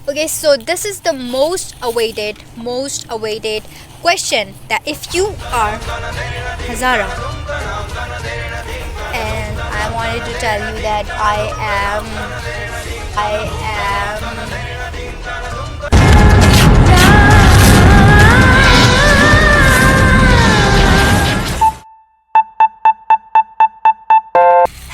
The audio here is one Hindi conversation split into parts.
Okay, so this is the most awaited question, that if you are Hazara, and I wanted to tell you that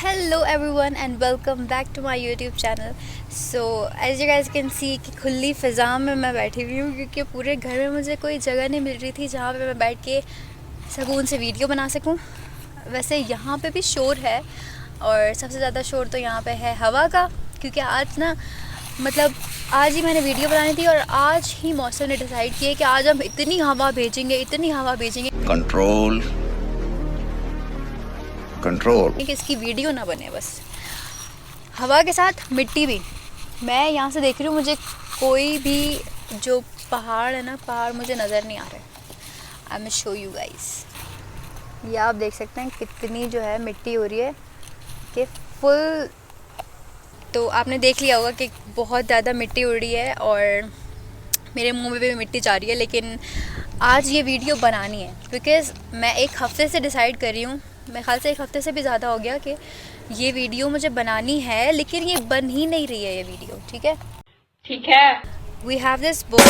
Hello everyone and welcome back to my YouTube channel. So as you guys can see कि खुली फ़िज़ा में मैं बैठी हुई हूँ, क्योंकि पूरे घर में मुझे कोई जगह नहीं मिल रही थी जहाँ पे मैं बैठ के सुकून से वीडियो बना सकूँ। वैसे यहाँ पे भी शोर है, और सबसे ज़्यादा शोर तो यहाँ पे है हवा का, क्योंकि आज ना आज ही मैंने वीडियो बनानी थी और आज ही मौसम ने डिसाइड किया कि आज हम इतनी हवा भेजेंगे कंट्रोल कि इसकी वीडियो ना बने। बस हवा के साथ मिट्टी भी। मैं यहाँ से देख रही हूँ, मुझे कोई भी जो पहाड़ है ना, पहाड़ मुझे नज़र नहीं आ रहे। I will show you guys. ये आप देख सकते हैं कितनी जो है मिट्टी हो रही है कि फुल। तो आपने देख लिया होगा कि बहुत ज़्यादा मिट्टी उड़ रही है और मेरे मुंह में भी मिट्टी जा रही है। लेकिन आज ये वीडियो बनानी है, बिकॉज़ मैं एक हफ़्ते से डिसाइड कर रही हूँ, मेरे ख्याल से एक हफ़्ते से भी ज़्यादा हो गया, कि ये वीडियो मुझे बनानी है, लेकिन ये बन ही नहीं रही है ये वीडियो। ठीक है। वी हैव दिस बुक,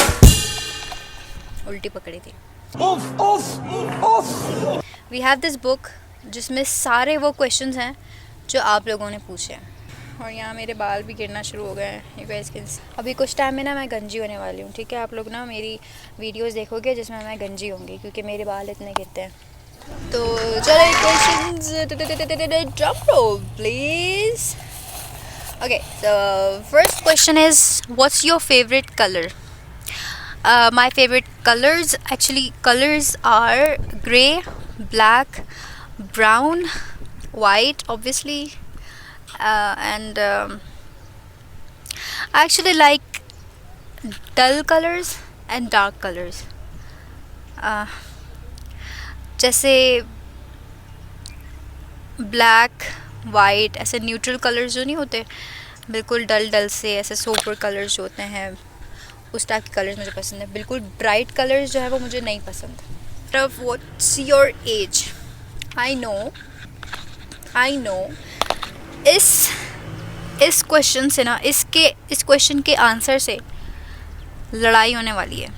उल्टी पकड़ी थी। वी हैव दिस बुक जिसमें सारे वो क्वेश्चंस हैं जो आप लोगों ने पूछे हैं। और यहाँ मेरे बाल भी गिरना शुरू हो गए हैं। अभी कुछ टाइम में ना मैं गंजी होने वाली हूँ। ठीक है, आप लोग ना मेरी वीडियोस देखोगे जिसमें मैं गंजी होंगी, क्योंकि मेरे बाल इतने गिरते हैं। तो चलो questions, drum roll please. Okay, the first question is what's your favourite colour? My favourite colours are grey, black, brown, white obviously, and I actually like dull colors and dark colors. जैसे ब्लैक, वाइट, ऐसे न्यूट्रल कलर्स जो नहीं होते, बिल्कुल डल से ऐसे सोपर कलर्स जो होते हैं, उस टाइप के कलर्स मुझे पसंद है। बिल्कुल ब्राइट कलर्स जो है वो मुझे नहीं पसंद। तब what's your age? I know इस क्वेश्चन से ना, इस क्वेश्चन के आंसर से लड़ाई होने वाली है।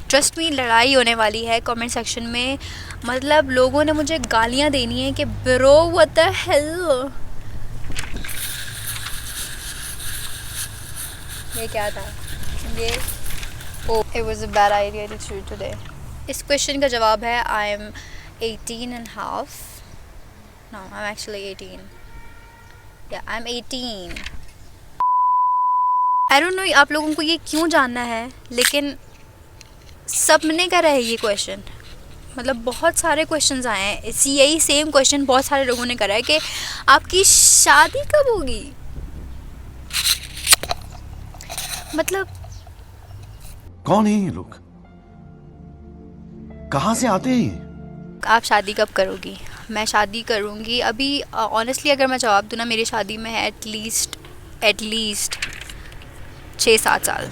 ट्रस्ट मी, लड़ाई होने वाली है कमेंट सेक्शन में। मतलब लोगों ने मुझे गालियां देनी है कि ब्रो व्हाट द हेल, ये क्या था ये? It was a bad idea to shoot today. इस क्वेश्चन का जवाब है I am 18 and half. No, I'm actually 18. Yeah, I'm 18. I don't know आप लोगों को ये क्यों जानना है, लेकिन सबने करा है ये क्वेश्चन। मतलब बहुत सारे क्वेश्चंस आए हैं, यही सेम क्वेश्चन बहुत सारे लोगों ने करा है कि आपकी शादी कब होगी। मतलब कौन है ये लोग, कहाँ से आते हैं? आप शादी कब करोगी? मैं शादी करूँगी अभी। ऑनेस्टली अगर मैं जवाब दूँ ना, मेरी शादी में है एटलीस्ट 6-7 साल,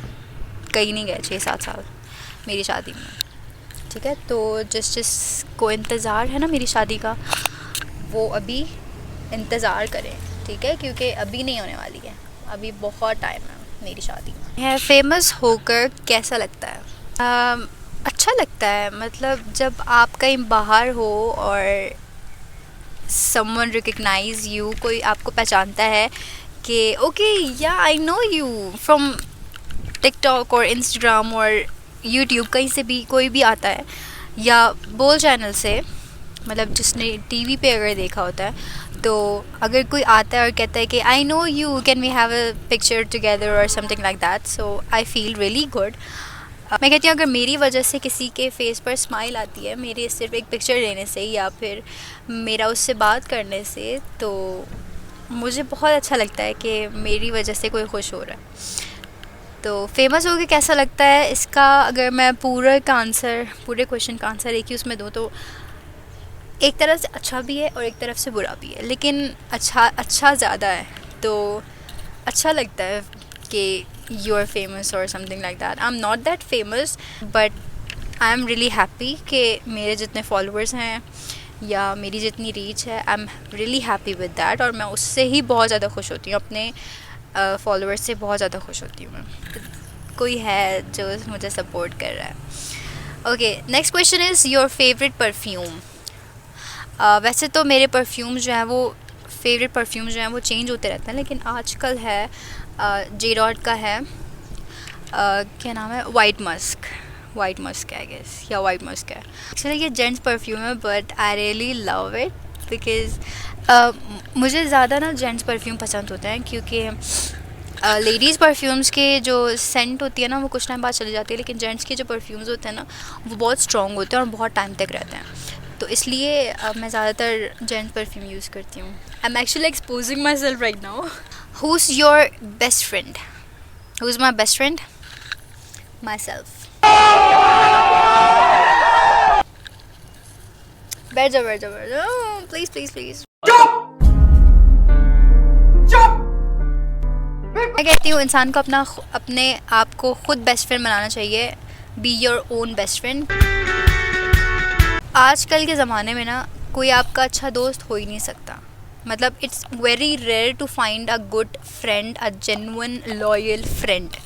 कहीं नहीं गए 6-7 साल मेरी शादी में। ठीक है, तो जिसको इंतज़ार है ना मेरी शादी का, वो अभी इंतज़ार करें। ठीक है, क्योंकि अभी नहीं होने वाली है, अभी बहुत टाइम है मेरी शादी में। फेमस होकर कैसा लगता है? अच्छा लगता है। मतलब जब आप कहीं बाहर हो और समवन रिकग्नाइज यू, कोई आपको पहचानता है कि ओके या आई नो यू फ्रॉम टिकटॉक और इंस्टाग्राम और यूट्यूब, कहीं से भी कोई भी आता है, या बोल चैनल से, मतलब जिसने टीवी पे अगर देखा होता है, तो अगर कोई आता है और कहता है कि I know you, can we have a picture together और something like that, so I feel really good. मैं कहती हूँ अगर मेरी वजह से किसी के फेस पर स्माइल आती है, मेरे सिर्फ एक पिक्चर लेने से या फिर मेरा उससे बात करने से, तो मुझे बहुत अच्छा लगता है कि मेरी वजह से कोई खुश हो रहा है। तो फेमस हो के कैसा लगता है, इसका अगर मैं पूरे क्वेश्चन का आंसर एक ही उसमें दूँ, तो एक तरह से अच्छा भी है और एक तरफ से बुरा भी है, लेकिन अच्छा ज़्यादा है। तो अच्छा लगता है कि you are famous or something like that. I'm not that famous, but I am really happy कि मेरे जितने followers हैं या मेरी जितनी रीच है, I am really happy with that, और मैं उससे ही बहुत ज़्यादा खुश होती हूँ, अपने फॉलोअर्स से बहुत ज़्यादा खुश होती हूँ मैं। कोई है जो मुझे सपोर्ट कर रहा है। Okay, next question is your favourite perfume. वैसे तो मेरे परफ्यूम जो हैं वो फेवरेट परफ्यूम जो हैं वो चेंज होते रहते हैं, लेकिन आजकल है जे डॉट का है क्या नाम है, वाइट मस्क आई गेस, या वाइट मस्क है। एक्चुअली ये जेंट्स परफ्यूम है, but I really love it because मुझे ज़्यादा ना जेंट्स परफ्यूम पसंद होते हैं, क्योंकि लेडीज़ परफ्यूम्स के जो सेंट होती है ना वो कुछ टाइम बाद चली जाती है, लेकिन जेंट्स के जो परफ्यूम्स होते हैं ना वो बहुत स्ट्रॉन्ग होते हैं और बहुत टाइम तक रहते हैं। तो इसलिए मैं ज़्यादातर जेंट्स परफ्यूम यूज़ करती हूँ। I am actually exposing my self right now. Who is your best friend? Who is my best friend? My self. बैठ जाओ प्लीज़ प्लीज़ प्लीज़। मैं कहती हूँ इंसान को अपने आप को खुद बेस्ट फ्रेंड बनाना चाहिए। Be your own best friend. आजकल के ज़माने में ना कोई आपका अच्छा दोस्त हो ही नहीं सकता। मतलब it's very rare to find a good friend, a genuine loyal friend.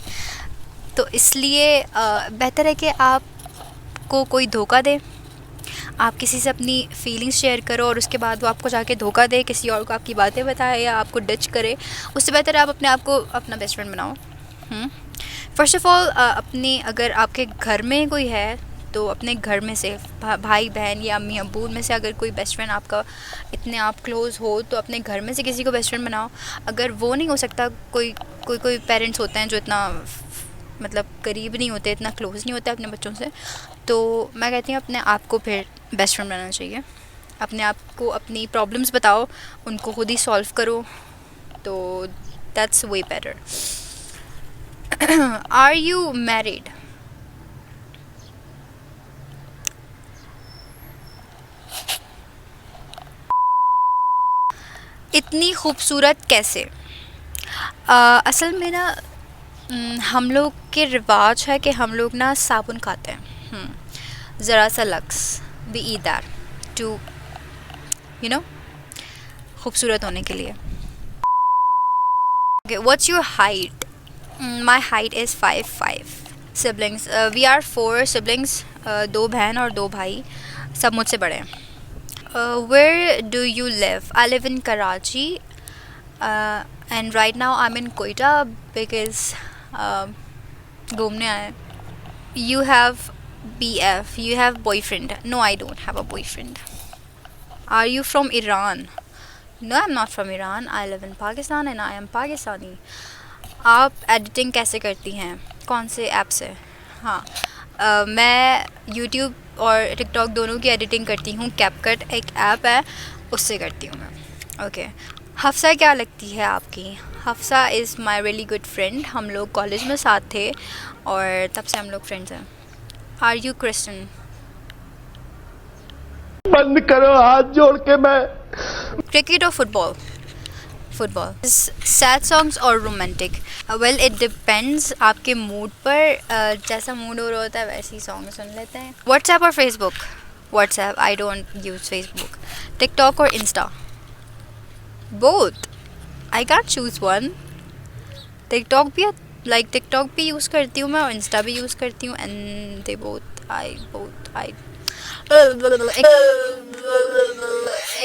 तो इसलिए बेहतर है कि आपको कोई धोखा दे, आप किसी से अपनी फीलिंग्स शेयर करो और उसके बाद वो आपको जाके धोखा दे, किसी और को आपकी बातें बताए या आपको डच करे, उससे बेहतर है आप अपने आप को अपना बेस्ट फ्रेंड बनाओ। फर्स्ट ऑफ ऑल अपने, अगर आपके घर में कोई है तो अपने घर में से भाई बहन या अम्मी अब्बू में से अगर कोई बेस्ट फ्रेंड आपका इतने आप क्लोज़ हो तो अपने घर में से किसी को बेस्ट फ्रेंड बनाओ। अगर वो नहीं हो सकता, कोई पेरेंट्स होते हैं जो इतना मतलब करीब नहीं होते, इतना क्लोज़ नहीं होते अपने बच्चों से, तो मैं कहती हूँ अपने आप को फिर बेस्ट फ्रेंड बनाना चाहिए। अपने आप को अपनी प्रॉब्लम्स बताओ, उनको खुद ही सॉल्व करो, तो that's way better. Are you married? इतनी खूबसूरत कैसे? असल में ना हम लोग के रिवाज है कि हम लोग ना साबुन खाते हैं, ज़रा सा Lux, we eat that too you know खूबसूरत होने के लिए। Okay, what's your height? My height is 5'5". Siblings, we are 4 siblings, 2 बहन और 2 भाई, सब मुझसे बड़े हैं। Where do you live? I live in Karachi, and right now I'm in Quetta because घूमने आए। You have BF, you have boyfriend? No, I don't have a boyfriend. Are you from Iran? No, I'm not from Iran. I live in Pakistan and I am Pakistani. आप एडिटिंग कैसे करती हैं? कौन से ऐप से? हाँ, मैं YouTube और टिकटॉक दोनों की एडिटिंग करती हूँ। कैपकट एक ऐप है, उससे करती हूँ मैं। ओके, हफ्सा क्या लगती है आपकी? Hafsa is my really good friend. हम लोग कॉलेज में साथ थे और तब से हम लोग फ्रेंड्स हैं। Are you Christian? बंद करो हाथ जोड़ के। मैं क्रिकेट और फुटबॉल? फुटबॉल। सैड सॉन्ग्स और रोमांटिक? वेल इट डिपेंड्स आपके मूड पर, जैसा मूड हो रहा होता है वैसे ही सॉन्ग सुन लेते हैं। व्हाट्सएप और Facebook? WhatsApp, I don't use Facebook. TikTok और Insta? Both, I can't choose one. TikTok भी यूज़ करती हूँ मैं और इंस्टा भी यूज़ करती हूँ, and they both I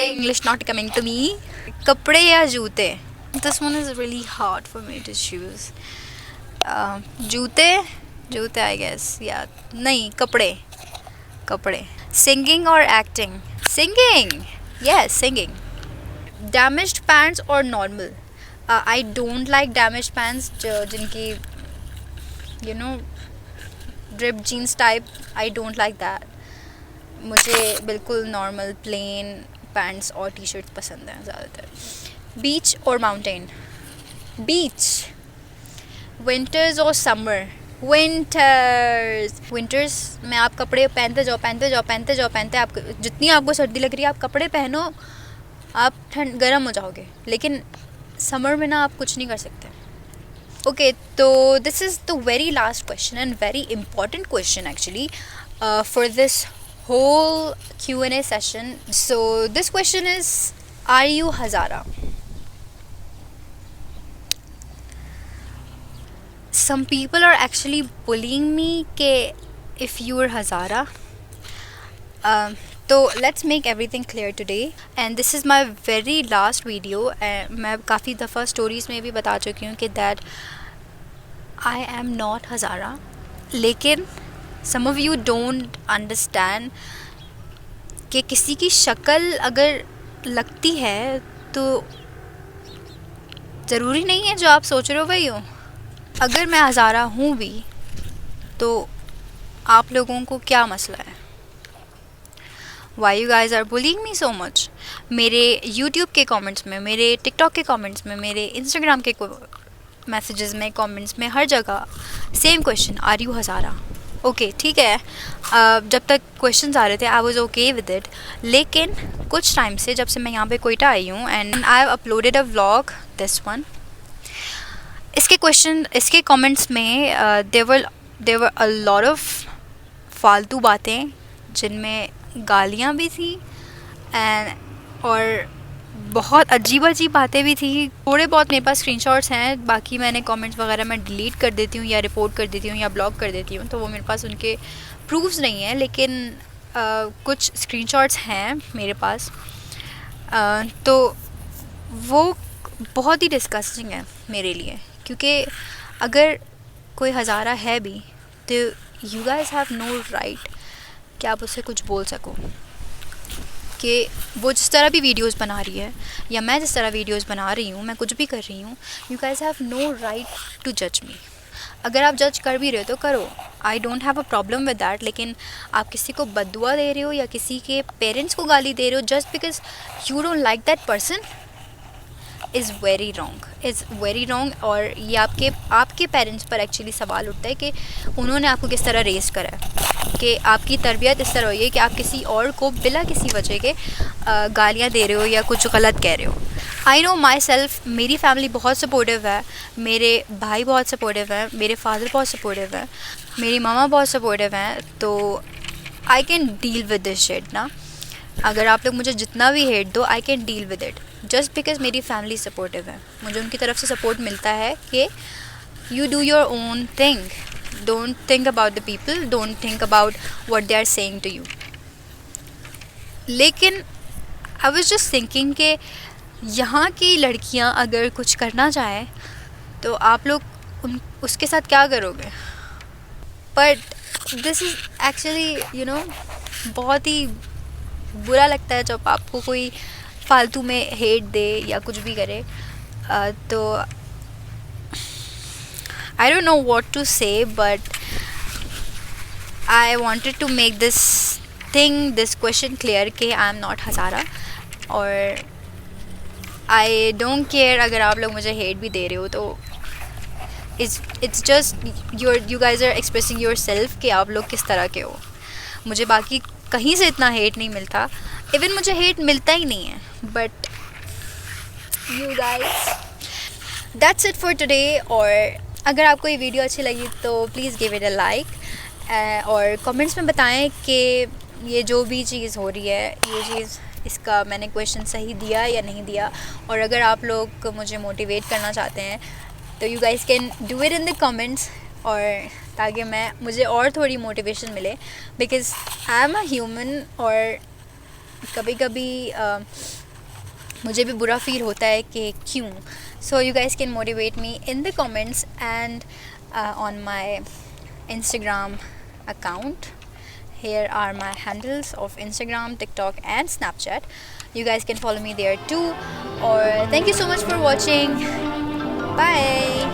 English not coming to me. कपड़े या जूते? This one is really hard for me to choose. जूते I guess, yeah. नहीं, कपड़े. Singing or acting? Singing, yes, singing. Damaged pants or normal? I don't like damaged pants, जिनकी ripped jeans type. I don't like that. मुझे बिल्कुल नॉर्मल प्लेन पैंट्स और टी शर्ट पसंद हैं ज़्यादातर। बीच और माउंटेन? बीच। विंटर्स और समर? विंटर्स में आप कपड़े पहनते जाओ, आप जितनी आपको सर्दी लग रही है आप कपड़े पहनो, आप गर्म हो जाओगे। लेकिन समर में ना आप कुछ नहीं कर सकते, Okay, so this is the very last question and very important question actually for this whole Q&A session. So this question is, are you Hazara? Some people are actually bullying me ke if you are Hazara. तो let's make everything clear today and this is my very last video. मैं काफ़ी दफ़ा स्टोरीज़ में भी बता चुकी हूँ कि दैट आई एम नॉट हज़ारा. लेकिन sum of you don't understand कि किसी की शक्ल अगर लगती है तो ज़रूरी नहीं है जो आप सोच रहे हो वही हो. अगर मैं हज़ारा हूँ भी तो आप लोगों को क्या मसला है? Why you guys are bullying me so much? मेरे YouTube के कमेंट्स में, मेरे TikTok के कमेंट्स में, मेरे Instagram के मैसेजेस में, कमेंट्स में, हर जगह same question, are you Hazara? Okay ठीक है. जब तक क्वेश्चंस आ रहे थे I was okay with it. लेकिन कुछ टाइम से, जब से मैं यहाँ पे कोयटा आई हूँ and I have uploaded a vlog, this one, इसके कमेंट्स में देवर अ लॉट ऑफ फालतू बातें जिनमें गालियाँ भी थी और बहुत अजीब अजीब बातें भी थी. थोड़े बहुत मेरे पास स्क्रीनशॉट्स हैं, बाकी मैंने कमेंट्स वगैरह मैं डिलीट कर देती हूँ या रिपोर्ट कर देती हूँ या ब्लॉक कर देती हूँ, तो वो मेरे पास उनके प्रूफ्स नहीं हैं. लेकिन कुछ स्क्रीनशॉट्स हैं मेरे पास. तो वो बहुत ही डिस्कस्टिंग है मेरे लिए, क्योंकि अगर कोई हज़ारा है भी तो you guys have no right कि आप उससे कुछ बोल सको. कि वो जिस तरह भी वीडियोस बना रही है या मैं जिस तरह वीडियोस बना रही हूँ, मैं कुछ भी कर रही हूँ, you guys have no right to जज मी. अगर आप जज कर भी रहे हो तो करो, I don't have a problem with that. लेकिन आप किसी को बद्दुआ दे रहे हो या किसी के पेरेंट्स को गाली दे रहे हो just because you don't like that person is very wrong. और ये आपके पेरेंट्स पर एक्चुअली सवाल उठता है कि उन्होंने आपको किस तरह रेज़ करा है, कि आपकी तरबियत इस तरह हुई है कि आप किसी और को बिला किसी वजह के गालियाँ दे रहे हो या कुछ गलत कह रहे हो. आई नो माई सेल्फ, मेरी फैमिली बहुत सपोर्टिव है, मेरे भाई बहुत सपोर्टिव हैं, मेरे फादर बहुत सपोर्टिव हैं, मेरी मामा बहुत सपोर्टिव हैं. तो I can deal with this shit ना. अगर आप लोग मुझे जितना भी हेट दो, I can deal with it just because मेरी फैमिली सपोर्टिव है. मुझे उनकी तरफ से सपोर्ट मिलता है कि you do your own thing, don't think about the people, don't think about what they are saying to you. लेकिन आई वाज जस्ट थिंकिंग कि यहाँ की लड़कियाँ अगर कुछ करना चाहें तो आप लोग उसके साथ क्या करोगे? But this is actually you know बहुत ही बुरा लगता है जब आपको कोई फालतू में हेट दे या कुछ भी करे. तो I don't know what to say, but I wanted to make this question clear कि आई एम नॉट हज़ारा. और आई डोंट केयर अगर आप लोग मुझे हेट भी दे रहे हो, तो it's just you guys are expressing yourself कि आप लोग किस तरह के हो. मुझे बाकी कहीं से इतना हेट नहीं मिलता, इवन मुझे हेट मिलता ही नहीं है. But you guys, that's it for today. और अगर आपको ये वीडियो अच्छी लगी तो please give it a like और कमेंट्स में बताएं कि ये जो भी चीज़ हो रही है, ये चीज़, इसका मैंने क्वेश्चन सही दिया या नहीं दिया. और अगर आप लोग मुझे मोटिवेट करना चाहते हैं तो you guys can do it in the comments, और ताकि मुझे और थोड़ी मोटिवेशन मिले, because I am a human. और कभी कभी मुझे भी बुरा फील होता है कि क्यों. So you guys can motivate me in the comments and on my Instagram account. Here are my handles of Instagram, TikTok and Snapchat. You guys can follow me there too. Or thank you so much for watching. Bye.